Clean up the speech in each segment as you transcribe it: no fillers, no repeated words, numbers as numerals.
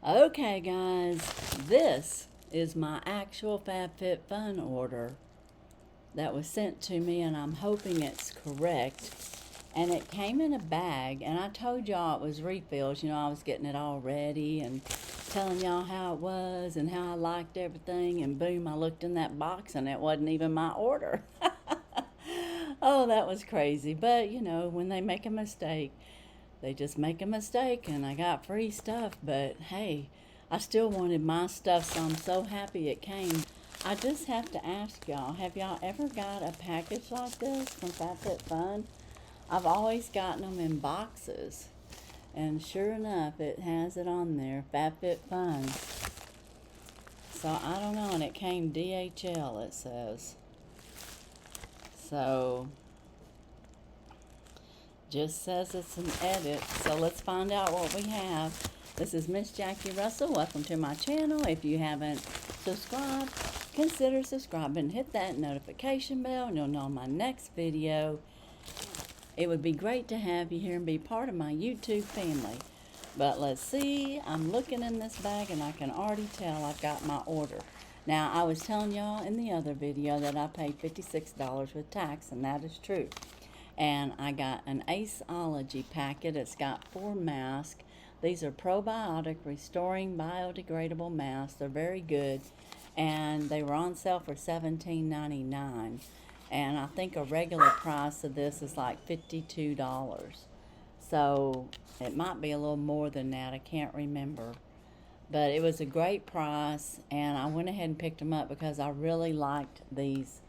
Okay, guys, this is my actual Fabfitfun order that was sent to me, and I'm hoping it's correct. And it came in a bag, and I told y'all it was refills. You know, I was getting it all ready and telling y'all how it was and how I liked everything, and boom, I looked in that box and it wasn't even my order. Oh, that was crazy. But, you know, when they make a mistake, they just make a mistake, and I got free stuff. But hey, I still wanted my stuff, so I'm so happy it came. I just have to ask y'all, have y'all ever got a package like this from Fabfitfun? I've always gotten them in boxes, and sure enough, it has it on there, Fabfitfun. So I don't know, and it came DHL, it says. So just says it's an edit. So let's find out what we have. This is Miss Jackie Russell. Welcome to my channel. If you haven't subscribed, consider subscribing. Hit that notification bell and you'll know my next video. It would be great to have you here and be part of my YouTube family. But let's see. I'm looking in this bag and I can already tell I've got my order. Now, I was telling y'all in the other video that I paid $56 with tax, and that is true. And I got an Aceology packet. It's got 4 masks. These are probiotic restoring biodegradable masks. They're very good, and they were on sale for $17.99. And I think a regular price of this is like $52. So it might be a little more than that. I can't remember. But it was a great price, and I went ahead and picked them up because I really liked these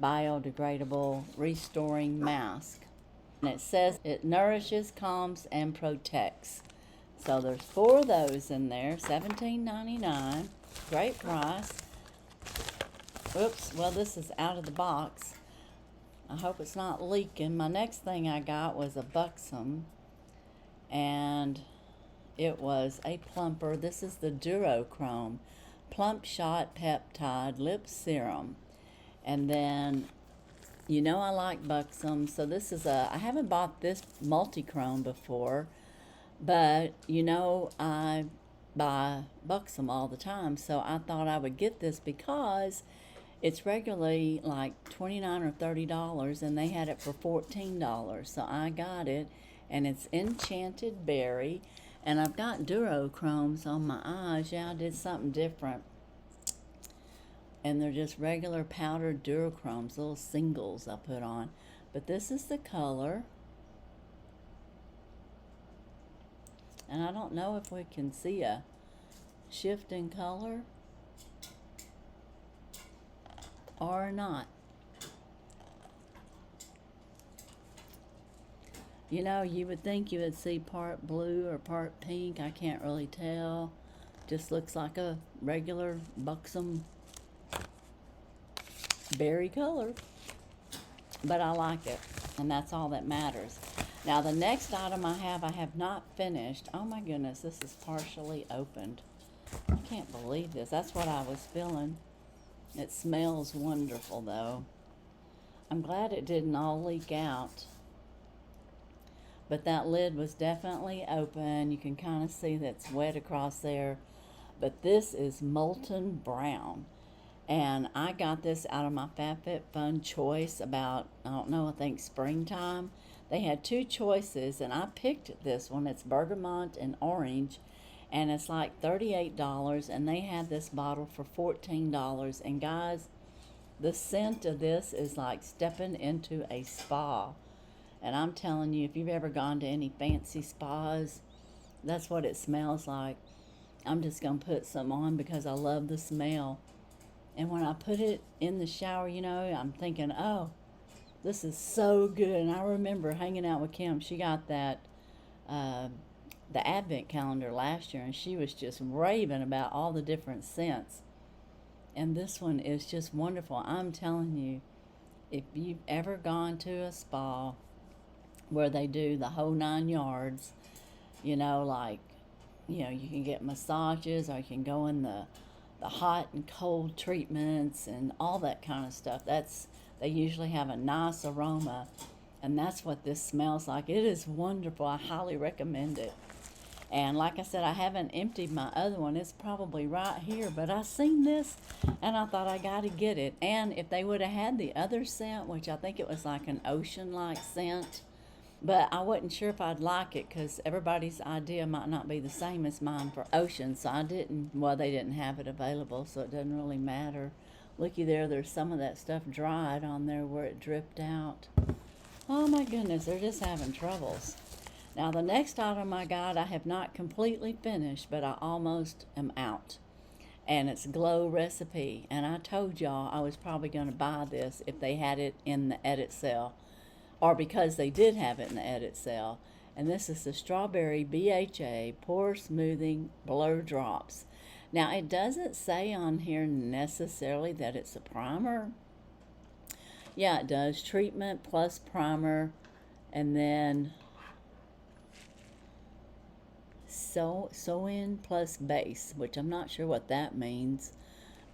biodegradable restoring mask. And it says it nourishes, calms, and protects. So there's 4 of those in there, $17.99. Great price. Oops, well, this is out of the box. I hope it's not leaking. My next thing I got was a Buxom, and it was a plumper. This is the Durochrome Plump Shot Peptide Lip Serum. And then, you know I like Buxom, so this is I haven't bought this multi-chrome before, but you know I buy Buxom all the time, so I thought I would get this because it's regularly like $29 or $30, and they had it for $14, so I got it, and it's Enchanted Berry. And I've got durochromes on my eyes. Yeah, I did something different. And they're just regular powdered durochromes, little singles I put on. But this is the color. And I don't know if we can see a shift in color or not. You know, you would think you would see part blue or part pink. I can't really tell. Just looks like a regular Buxom berry color. But I like it, and that's all that matters. Now, the next item I have not finished. Oh my goodness, this is partially opened. I can't believe this. That's what I was feeling. It smells wonderful, though. I'm glad it didn't all leak out. But that lid was definitely open. You can kind of see that's wet across there. But this is Molten Brown. And I got this out of my Fabfitfun choice about, I don't know, I think springtime. They had 2 choices, and I picked this one. It's bergamot and orange. And it's like $38, and they had this bottle for $14. And guys, the scent of this is like stepping into a spa. And I'm telling you, if you've ever gone to any fancy spas, that's what it smells like. I'm just going to put some on because I love the smell. And when I put it in the shower, you know, I'm thinking, oh, this is so good. And I remember hanging out with Kim. She got that, the Advent calendar last year, and she was just raving about all the different scents. And this one is just wonderful. I'm telling you, if you've ever gone to a spa where they do the whole 9 yards, you know, like, you know, you can get massages, or you can go in the hot and cold treatments and all that kind of stuff. They usually have a nice aroma, and that's what this smells like. It is wonderful. I highly recommend it. And like I said, I haven't emptied my other one. It's probably right here, but I seen this and I thought I gotta get it. And if they would have had the other scent, which I think it was like an ocean-like scent, but I wasn't sure if I'd like it because everybody's idea might not be the same as mine for ocean. So I didn't, well, they didn't have it available, so it doesn't really matter. Looky there, there's some of that stuff dried on there where it dripped out. Oh my goodness, they're just having troubles. Now the next item I got, I have not completely finished, but I almost am out. And it's Glow Recipe. And I told y'all I was probably going to buy this if they had it in the edit sale. Or because they did have it in the edit sale. And this is the Strawberry BHA Pore Smoothing Blur Drops. Now, it doesn't say on here necessarily that it's a primer. Yeah, it does. Treatment plus primer. And then sew-in plus base, which I'm not sure what that means.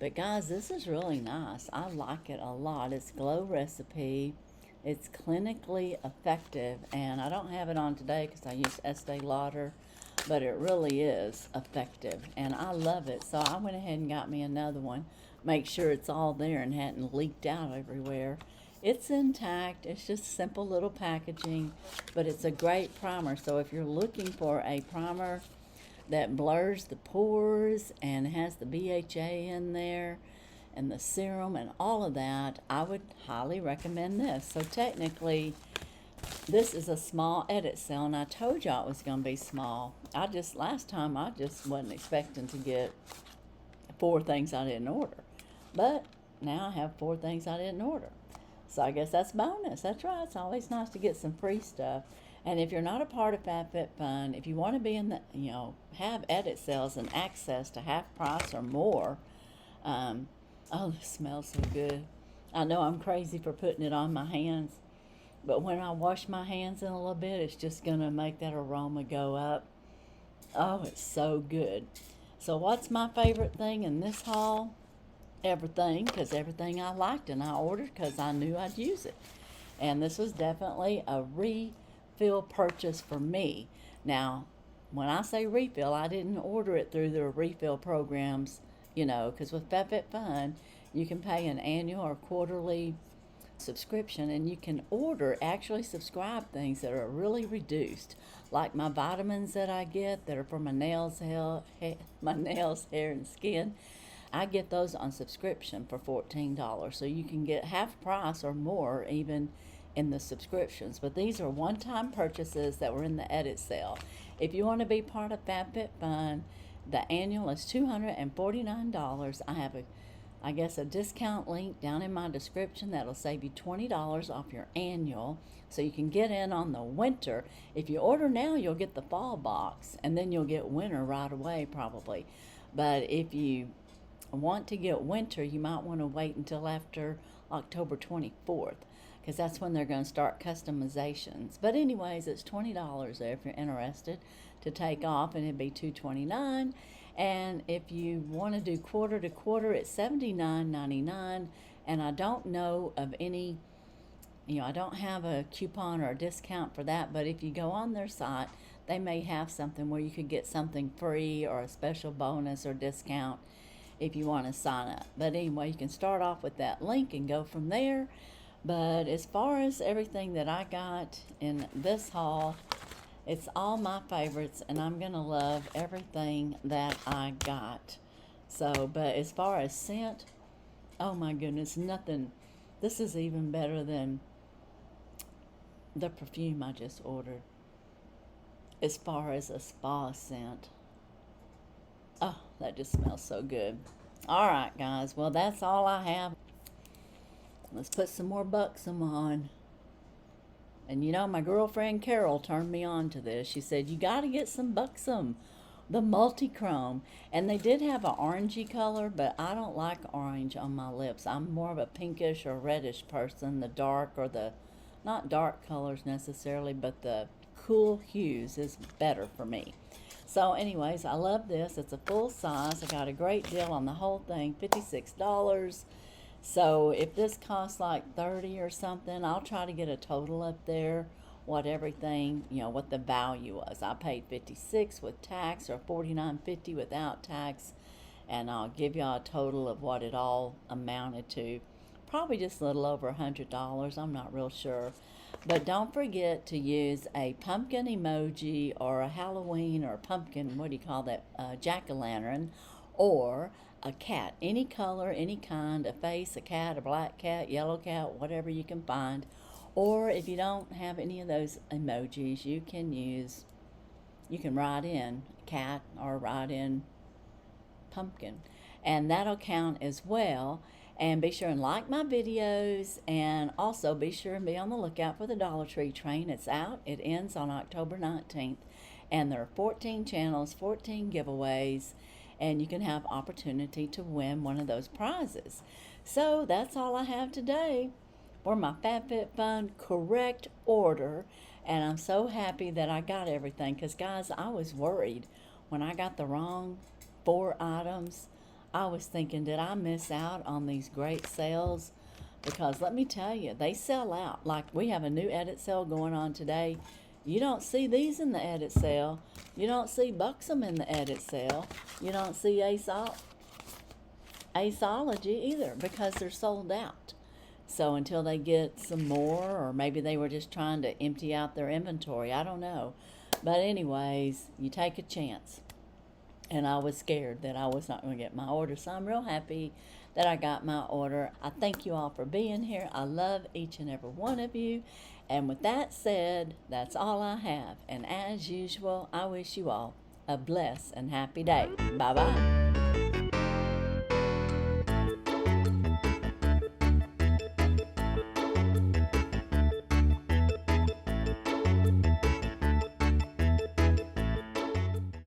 But guys, this is really nice. I like it a lot. It's Glow Recipe. It's clinically effective, and I don't have it on today because I use Estee Lauder, but it really is effective, and I love it. So I went ahead and got me another one. Make sure it's all there and hadn't leaked out everywhere. It's intact. It's just simple little packaging, but it's a great primer. So if you're looking for a primer that blurs the pores and has the BHA in there, and the serum and all of that, I would highly recommend this. So technically, this is a small edit sale, and I told y'all it was going to be small. Last time, I just wasn't expecting to get 4 things I didn't order. But now I have 4 things I didn't order. So I guess that's bonus. That's right. It's always nice to get some free stuff. And if you're not a part of Fabfitfun, if you want to be in the, have edit sales and access to half price or more, oh, this smells so good. I know I'm crazy for putting it on my hands, but when I wash my hands in a little bit, it's just going to make that aroma go up. Oh, it's so good. So what's my favorite thing in this haul? Everything, because everything I liked and I ordered because I knew I'd use it. And this was definitely a refill purchase for me. Now, when I say refill, I didn't order it through their refill programs, because with Fabfitfun, you can pay an annual or quarterly subscription, and you can actually subscribe things that are really reduced, like my vitamins that I get that are for my nails, hair, and skin. I get those on subscription for $14, so you can get half price or more even in the subscriptions. But these are one-time purchases that were in the edit sale. If you want to be part of Fabfitfun, the annual is $249. I have a discount link down in my description that'll save you $20 off your annual, so you can get in on the winter. If you order now, you'll get the fall box, and then you'll get winter right away probably. But if you want to get winter, you might want to wait until after October 24th, because that's when they're going to start customizations. But anyways, it's $20 there if you're interested to take off, and it'd be $229. And if you want to do quarter to quarter, it's $79.99. And I don't know of any, I don't have a coupon or a discount for that, but if you go on their site, they may have something where you could get something free or a special bonus or discount if you want to sign up. But anyway, you can start off with that link and go from there. But as far as everything that I got in this haul, it's all my favorites, and I'm going to love everything that I got. So, but as far as scent, oh my goodness, nothing. This is even better than the perfume I just ordered. As far as a spa scent. Oh, that just smells so good. All right, guys. Well, that's all I have. Let's put some more Buxom on. And my girlfriend Carol turned me on to this. She said, you got to get some Buxom, the multi-chrome. And they did have an orangey color, but I don't like orange on my lips. I'm more of a pinkish or reddish person. The dark or not dark colors necessarily, but the cool hues is better for me. So anyways, I love this. It's a full size. I got a great deal on the whole thing, $56. So if this costs like $30 or something, I'll try to get a total up there, what everything, what the value was. I paid $56 with tax or $49.50 without tax, and I'll give y'all a total of what it all amounted to. Probably just a little over $100. I'm not real sure. But don't forget to use a pumpkin emoji or a Halloween or a pumpkin, what do you call that, jack-o'-lantern, or a cat, any color, any kind, a face, a cat, a black cat, yellow cat, whatever you can find. Or if you don't have any of those emojis, you can write in cat or write in pumpkin, and that'll count as well. And be sure and like my videos, and also be sure and be on the lookout for the Dollar Tree train. It's out. It ends on October 19th, and there are 14 channels, 14 giveaways, and you can have opportunity to win one of those prizes. So that's all I have today for my Fabfitfun correct order, and I'm so happy that I got everything, because guys, I was worried when I got the wrong 4 items. I was thinking, did I miss out on these great sales? Because let me tell you, they sell out. Like, we have a new edit sale going on today. You don't see these in the edit sale. You don't see Buxom in the edit sale. You don't see Aceology either, because they're sold out. So until they get some more, or maybe they were just trying to empty out their inventory, I don't know. But anyways, you take a chance. And I was scared that I was not going to get my order. So I'm real happy that I got my order. I thank you all for being here. I love each and every one of you. And with that said, that's all I have. And as usual, I wish you all a blessed and happy day. Bye-bye.